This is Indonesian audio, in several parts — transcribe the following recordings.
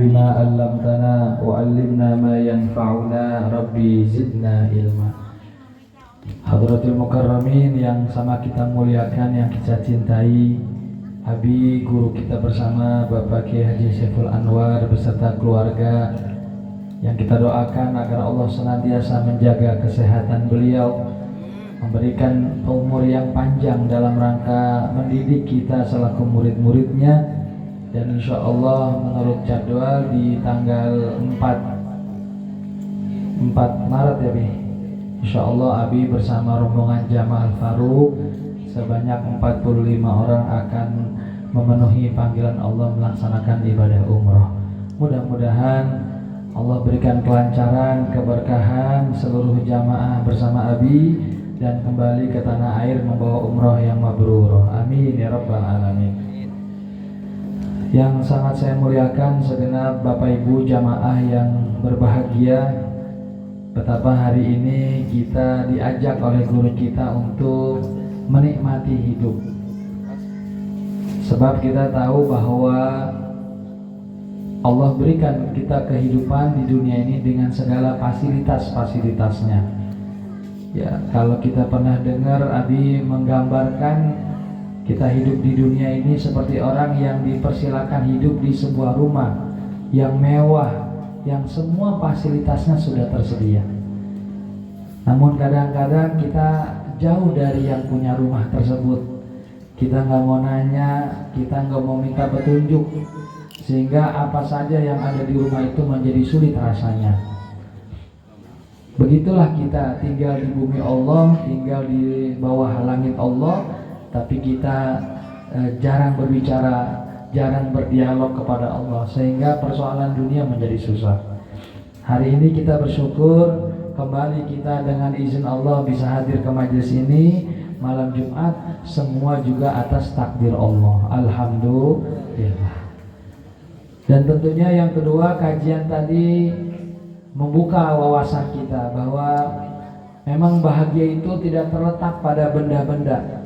bima 'allamtana wa 'allimna ma yanfa'una rabbi zidna ilma. Hadratul Mukarramin yang sama kita muliakan, yang kita cintai, Abi guru kita bersama Bapak Kiai Haji Saiful Anwar beserta keluarga, yang kita doakan agar Allah senantiasa menjaga kesehatan beliau, memberikan umur yang panjang dalam rangka mendidik kita selaku murid-muridnya. Dan insya Allah menurut jadwal di tanggal 4 Maret ya Bi, insya Allah Abi bersama rombongan Jamaah Al-Faruq sebanyak 45 orang akan memenuhi panggilan Allah melaksanakan ibadah umroh. Mudah-mudahan Allah berikan kelancaran, keberkahan seluruh jamaah bersama Abi dan kembali ke tanah air membawa umroh yang mabrur. Amin ya rabbal alamin. Yang sangat saya muliakan segenap Bapak Ibu jamaah yang berbahagia, betapa hari ini kita diajak oleh guru kita untuk menikmati hidup. Sebab kita tahu bahwa Allah berikan kita kehidupan di dunia ini dengan segala fasilitas-fasilitasnya. Ya, kalau kita pernah dengar Abi menggambarkan kita hidup di dunia ini seperti orang yang dipersilakan hidup di sebuah rumah yang mewah, yang semua fasilitasnya sudah tersedia. Namun kadang-kadang kita jauh dari yang punya rumah tersebut. Kita nggak mau nanya, kita nggak mau minta petunjuk, sehingga apa saja yang ada di rumah itu menjadi sulit rasanya. Begitulah kita tinggal di bumi Allah, tinggal di bawah langit Allah, tapi kita jarang berbicara, jarang berdialog kepada Allah, sehingga persoalan dunia menjadi susah. Hari ini kita bersyukur kembali kita dengan izin Allah bisa hadir ke majelis ini malam Jumat, semua juga atas takdir Allah. Alhamdulillah. Dan tentunya yang kedua, kajian tadi membuka wawasan kita bahwa memang bahagia itu tidak terletak pada benda-benda.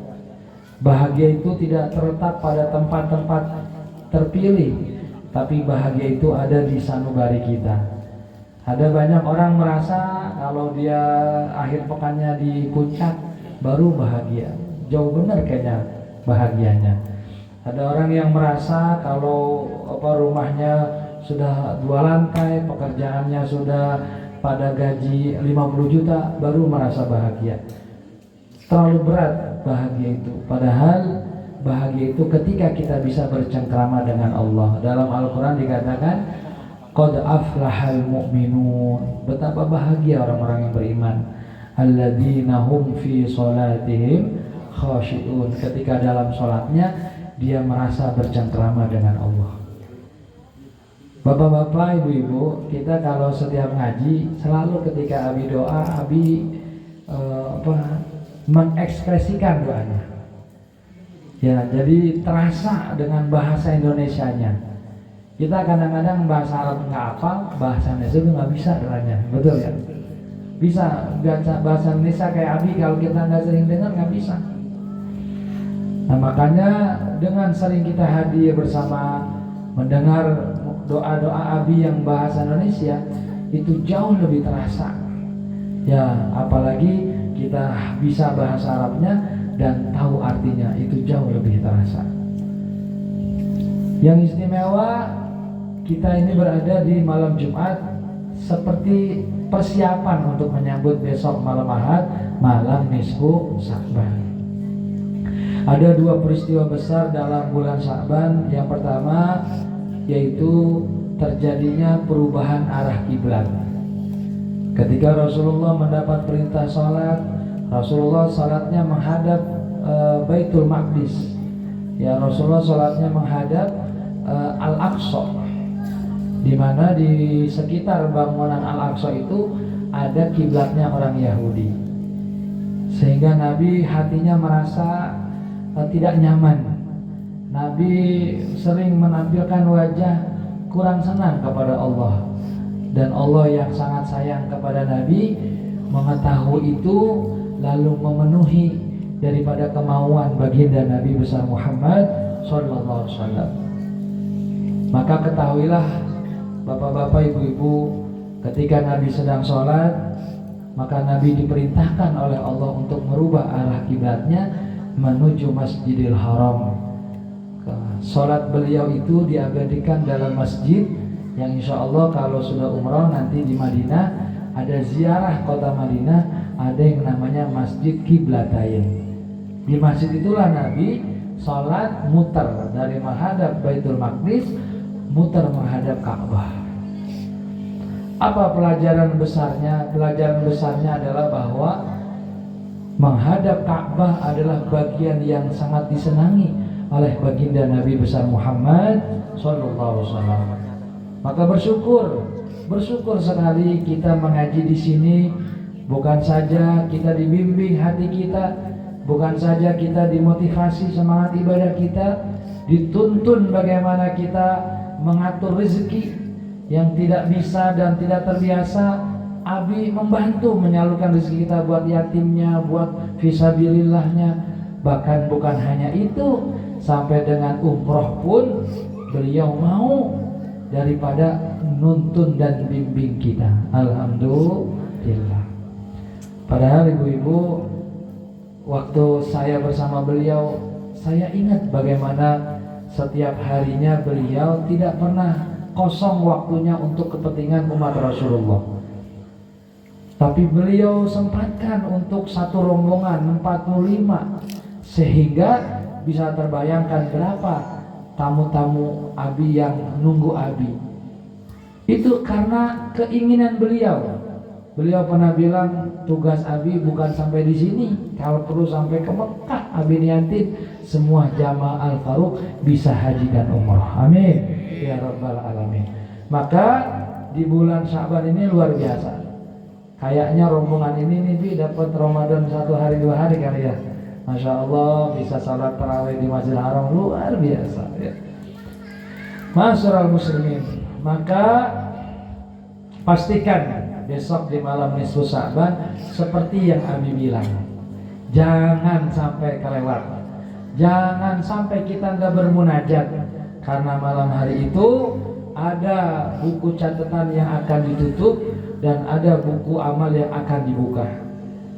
Bahagia itu tidak terletak pada tempat-tempat terpilih, tapi bahagia itu ada di sanubari kita. Ada banyak orang merasa kalau dia akhir pekannya di puncak baru bahagia. Jauh benar kayaknya bahagianya. Ada orang yang merasa kalau rumahnya sudah 2 lantai, pekerjaannya sudah pada gaji 50 juta baru merasa bahagia. Terlalu berat bahagia itu. Padahal bahagia itu ketika kita bisa bercengkrama dengan Allah. Dalam Al-Quran dikatakan qad aflahal mu'minun. Betapa bahagia orang-orang yang beriman. Alladzina hum fi sholatihim khashi'un. Ketika dalam sholatnya dia merasa bercengkrama dengan Allah. Bapak-bapak, ibu-ibu, kita kalau setiap ngaji selalu ketika Abi doa, Abi mengekspresikan doanya. Ya, jadi terasa dengan bahasa Indonesianya. Kita kadang-kadang bahasa Arab nggak hafal, bahasa Indonesia itu nggak bisa doanya, betul ya? Bisa bahasa Indonesia kayak Abi, kalau kita nggak sering dengar nggak bisa. Nah makanya dengan sering kita hadir bersama mendengar doa-doa Abi yang bahasa Indonesia itu jauh lebih terasa. Ya apalagi kita bisa bahasa Arabnya dan tahu artinya, itu jauh lebih terasa. Yang istimewa, kita ini berada di malam Jumat seperti persiapan untuk menyambut besok malam Ahad, malam nisfu Sya'ban. Ada 2 peristiwa besar dalam bulan Sya'ban. Yang pertama yaitu terjadinya perubahan arah kiblat. Ketika Rasulullah mendapat perintah salat, Rasulullah salatnya menghadap Baitul Maqdis. Ya, Rasulullah salatnya menghadap Al-Aqsa. Di mana di sekitar bangunan Al-Aqsa itu ada kiblatnya orang Yahudi. Sehingga Nabi hatinya merasa tidak nyaman. Nabi sering menampilkan wajah kurang senang kepada Allah. Dan Allah yang sangat sayang kepada Nabi mengetahui itu, lalu memenuhi daripada kemauan baginda Nabi besar Muhammad sallallahu alaihi wasallam. Maka ketahuilah Bapak-bapak, ibu-ibu, ketika Nabi sedang sholat, maka Nabi diperintahkan oleh Allah untuk merubah arah kiblatnya menuju Masjidil Haram. Sholat beliau itu diabadikan dalam masjid yang insya Allah kalau sudah umrah nanti di Madinah ada ziarah kota Madinah, ada yang namanya Masjid Qiblatain. Di masjid itulah Nabi sholat muter dari menghadap Baitul Maqdis, muter menghadap Ka'bah. Apa pelajaran besarnya? Pelajaran besarnya adalah bahwa menghadap Ka'bah adalah bagian yang sangat disenangi oleh baginda Nabi besar Muhammad sallallahu alaihi wasallam. Maka bersyukur sekali kita mengaji di sini. Bukan saja kita dibimbing hati kita, bukan saja kita dimotivasi semangat ibadah kita, dituntun bagaimana kita mengatur rezeki yang tidak bisa dan tidak terbiasa. Abi membantu menyalurkan rezeki kita buat yatimnya, buat fisabilillahnya. Bahkan bukan hanya itu, sampai dengan umroh pun beliau mau daripada nuntun dan bimbing kita. Alhamdulillah. Padahal ibu-ibu, waktu saya bersama beliau, saya ingat bagaimana setiap harinya beliau tidak pernah kosong waktunya untuk kepentingan umat Rasulullah. Tapi beliau sempatkan untuk satu rombongan 45, sehingga bisa terbayangkan berapa tamu-tamu Abi yang nunggu Abi. Itu karena keinginan beliau. Beliau pernah bilang tugas Abi bukan sampai di sini, kalau perlu sampai ke Mekah. Abi niatin semua jamaah Al-Faruq bisa haji dan umrah. Amin ya rabbal alamin. Maka di bulan Sya'ban ini luar biasa. Kayaknya rombongan ini nih dapat Ramadan 1 hari 2 hari kali ya. Masya Allah, bisa salat tarawih di Masjidil Haram, luar biasa ya. Masyarul muslimin, maka pastikan besok di malam nisfu Sya'ban seperti yang Abi bilang, jangan sampai kelewat, jangan sampai kita nggak bermunajat, karena malam hari itu ada buku catatan yang akan ditutup dan ada buku amal yang akan dibuka.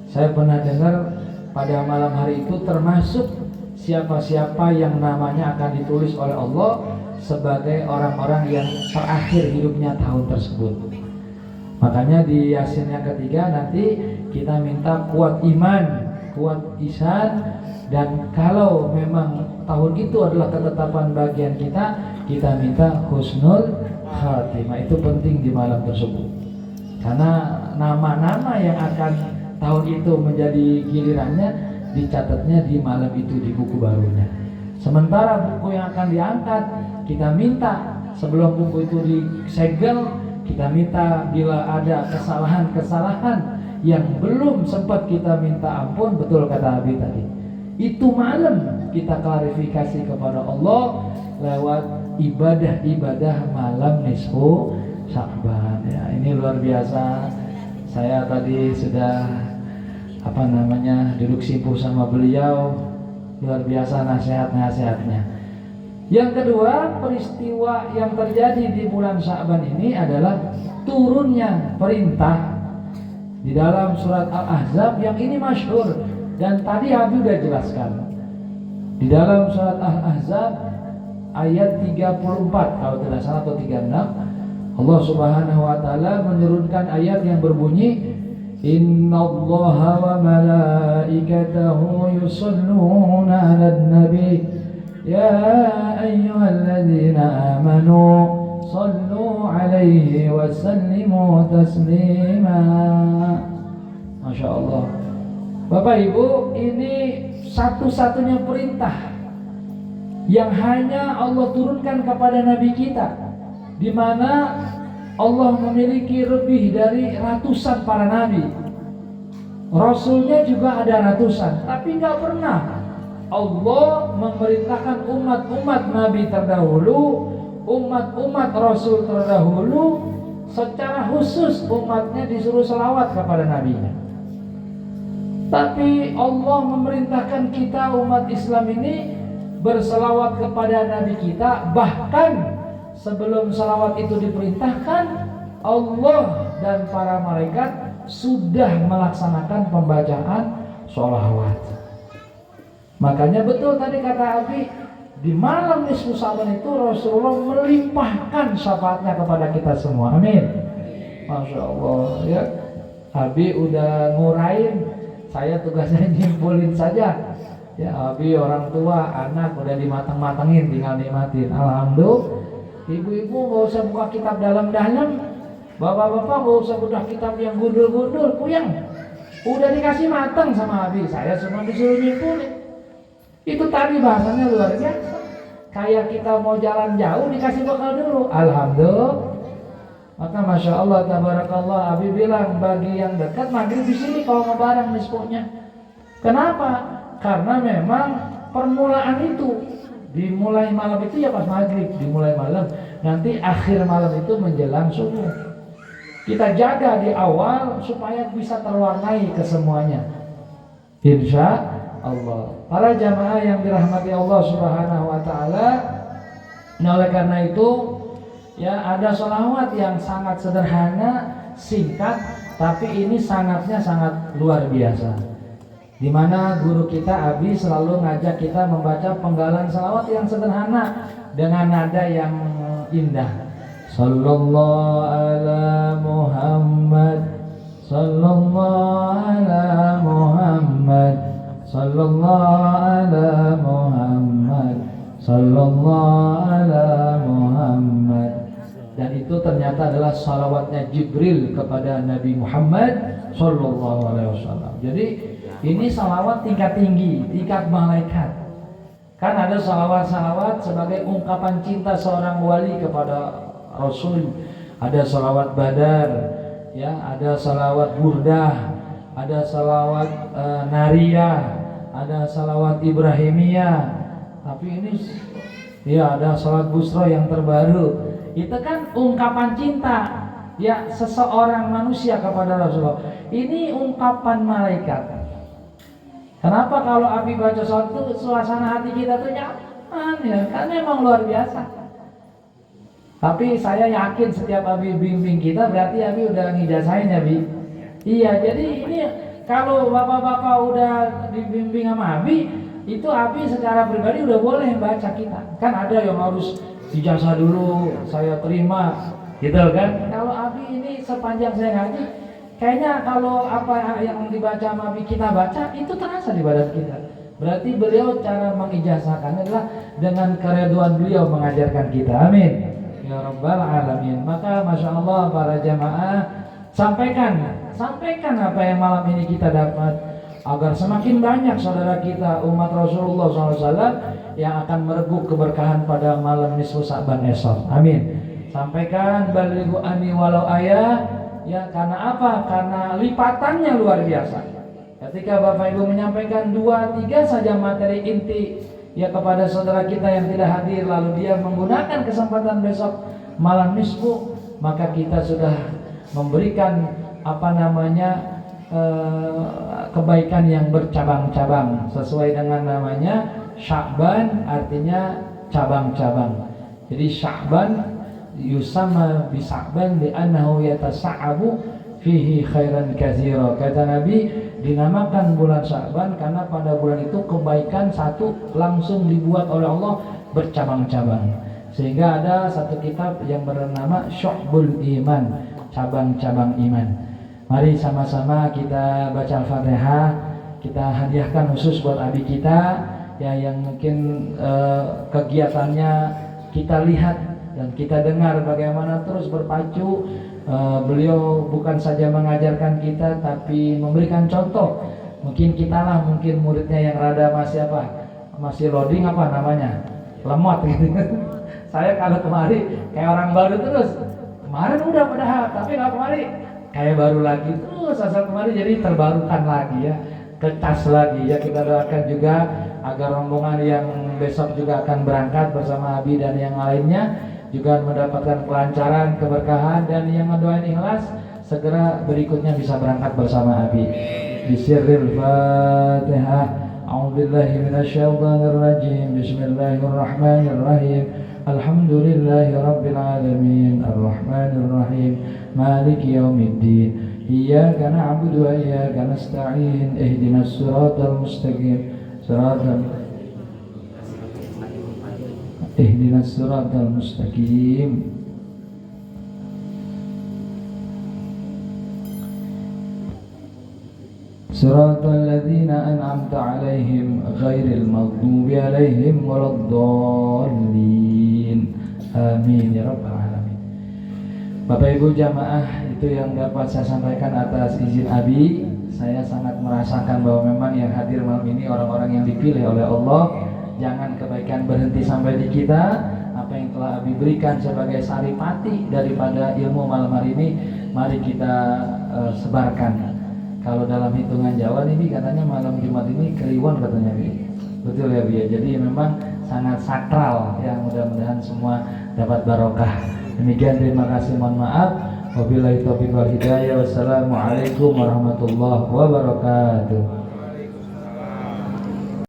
Saya pernah dengar pada malam hari itu termasuk siapa-siapa yang namanya akan ditulis oleh Allah sebagai orang-orang yang terakhir hidupnya tahun tersebut. Makanya di Yasin yang ketiga nanti kita minta kuat iman, kuat ihsan, dan kalau memang tahun itu adalah ketetapan bagian kita minta husnul khatimah. Itu penting di malam tersebut, karena nama-nama yang akan tahun itu menjadi gilirannya dicatatnya di malam itu di buku barunya. Sementara buku yang akan diangkat kita minta sebelum buku itu disegel, kita minta bila ada kesalahan-kesalahan yang belum sempat kita minta ampun, betul kata Abi tadi, itu malam kita klarifikasi kepada Allah lewat ibadah-ibadah malam nisfu Sya'ban ya. Ini luar biasa. Saya tadi sudah duduk simpuh sama beliau, luar biasa nasihat-nasihatnya. Yang kedua, peristiwa yang terjadi di bulan Sya'ban ini adalah turunnya perintah di dalam surat Al-Ahzab yang ini masyhur dan tadi Habib sudah jelaskan. Di dalam surat Al-Ahzab ayat 34 kalau tidak salah atau 36, Allah Subhanahu wa taala menurunkan ayat yang berbunyi, Innallaha wa malaikatahu yusholluna 'alan nabi ya ayyuhalladzina amanu shallu 'alaihi wa sallimu taslima. Masya Allah. Bapak Ibu, ini satu-satunya perintah yang hanya Allah turunkan kepada Nabi kita, di mana Allah memiliki lebih dari ratusan para nabi. Rasulnya juga ada ratusan, tapi nggak pernah Allah memerintahkan umat-umat Nabi terdahulu, umat-umat Rasul terdahulu secara khusus umatnya disuruh selawat kepada nabinya. Tapi Allah memerintahkan kita umat Islam ini berselawat kepada Nabi kita, bahkan sebelum salawat itu diperintahkan, Allah dan para malaikat sudah melaksanakan pembacaan sholawat. Makanya betul tadi kata Abi, di malam nisfu Sa'ban itu Rasulullah melimpahkan syafaatnya kepada kita semua. Amin. Masya Allah ya. Abi udah ngurain, saya tugasnya nyimpulin saja. Ya Abi orang tua, anak udah dimatang-matangin, tinggal nikmatin. Alhamdulillah. Ibu-ibu gak usah buka kitab dalam-dalam, bapak-bapak gak usah buka kitab yang gundul-gundul, puyeng. Udah dikasih matang sama Abi, saya cuma disuruh nyimpulin. Itu tadi bahasanya luar biasa. Kayak kita mau jalan jauh dikasih bekal dulu. Alhamdulillah. Maka Masya Allah, tabarakallah, Abi bilang bagi yang dekat maghrib di sini kalau mau bareng nisfunya. Kenapa? Karena memang permulaan itu dimulai malam itu ya pas maghrib, dimulai malam. Nanti akhir malam itu menjelang subuh. Kita jaga di awal supaya bisa terwarnai kesemuanya. Insya Allah. Para jamaah yang dirahmati Allah Subhanahu wa taala, nah oleh karena itu ya ada sholawat yang sangat sederhana, singkat, tapi ini sangatnya sangat luar biasa. Di mana guru kita Abi selalu ngajak kita membaca penggalan sholawat yang sederhana dengan nada yang indah. Sallallahu ala Muhammad, sallallahu ala Muhammad, sallallahu ala Muhammad, sallallahu ala Muhammad. Dan itu ternyata adalah salawatnya Jibril kepada Nabi Muhammad sallallahu alaihi wasallam. Jadi ini salawat tingkat tinggi, tingkat malaikat. Kan ada salawat-salawat sebagai ungkapan cinta seorang wali kepada Rasul. Ada salawat Badar, ya, ada salawat Burdah, ada salawat Nariyah, ada salawat Ibrahimiyah. Tapi ini ya ada salawat Busra yang terbaru. Itu kan ungkapan cinta ya seseorang manusia kepada Rasulullah. Ini ungkapan malaikat. Kenapa kalau Abi baca salawat itu suasana hati kita tuh nyaman ya? Kan memang luar biasa. Tapi saya yakin setiap Abi bimbing kita berarti Abi udah ngijazahin ya Bi. Iya, jadi ini kalau bapak-bapak udah dibimbing sama Abi, itu Abi secara pribadi udah boleh baca kita. Kan ada yang harus ijazah dulu, saya terima, gitu kan? Kalau Abi ini sepanjang saya ngaji, kayaknya kalau apa yang dibaca sama Abi kita baca, itu terasa di badan kita. Berarti beliau cara mengijazahkannya adalah dengan kereduan beliau mengajarkan kita. Amin. Ya Rabbal Alamin. Maka Masya Allah para jamaah, sampaikan apa yang malam ini kita dapat, agar semakin banyak saudara kita umat Rasulullah SAW yang akan merebut keberkahan pada malam nisfu Sa'ban esok. Amin. Sampaikan balighu ani walau ayah. Ya, karena apa? Karena lipatannya luar biasa. Ketika Bapak Ibu menyampaikan 2-3 saja materi inti ya kepada saudara kita yang tidak hadir, lalu dia menggunakan kesempatan besok malam nisfu, maka kita sudah memberikan kebaikan yang bercabang-cabang sesuai dengan namanya Sya'ban, artinya cabang-cabang. Jadi Sya'ban yusamma bi Sya'ban li'annahu yatasa'abu fihi khairan katsira. Kata Nabi, dinamakan bulan Sya'ban karena pada bulan itu kebaikan satu langsung dibuat oleh Allah bercabang-cabang. Sehingga ada satu kitab yang bernama Syu'bul Iman, cabang-cabang iman. Mari sama-sama kita baca Al-Fatihah, kita hadiahkan khusus buat Abi kita ya yang mungkin kegiatannya kita lihat dan kita dengar bagaimana terus berpacu. Beliau bukan saja mengajarkan kita tapi memberikan contoh. Mungkin mungkin muridnya yang rada masih loading lemot gitu. Saya kalau kemari kayak orang baru terus, kemarin udah padahal tapi nggak kemari kayak baru lagi terus, asal kemari jadi terbarukan lagi ya, kecas lagi ya. Kita doakan juga agar rombongan yang besok juga akan berangkat bersama Abi dan yang lainnya juga mendapatkan kelancaran, keberkahan, dan yang ngedoain ikhlas segera berikutnya bisa berangkat bersama Abi. Bisirril Fatihah. A'udzubillahi minasyaitonir rajim. Bismillahirrahmanirrahim. Alhamdulillahi Rabbil Alamin Ar-Rahmanir Rahim Maliki Yawmiddin Iyyaka na'budu wa iyyaka nasta'in Ihdinas siratal mustaqim Ihdinas siratal mustaqim Siratal ladzina an'amta 'alaihim ghairil maghdubi 'alaihim waladdallin. Amin ya rabbal alamin. Bapak Ibu jamaah, itu yang dapat saya sampaikan atas izin Abi. Saya sangat merasakan bahwa memang yang hadir malam ini orang-orang yang dipilih oleh Allah. Jangan kebaikan berhenti sampai di kita. Apa yang telah Abi berikan sebagai saripati daripada ilmu malam hari ini, mari kita sebarkan. Kalau dalam hitungan Jawa ini katanya malam Jumat ini Kliwon katanya Bi. Betul ya Bi. Jadi memang sangat sakral ya, mudah-mudahan semua dapat barokah. Demikian, terima kasih, mohon maaf. Wabillahi taufiq wal hidayah. Wassalamualaikum warahmatullahi wabarakatuh.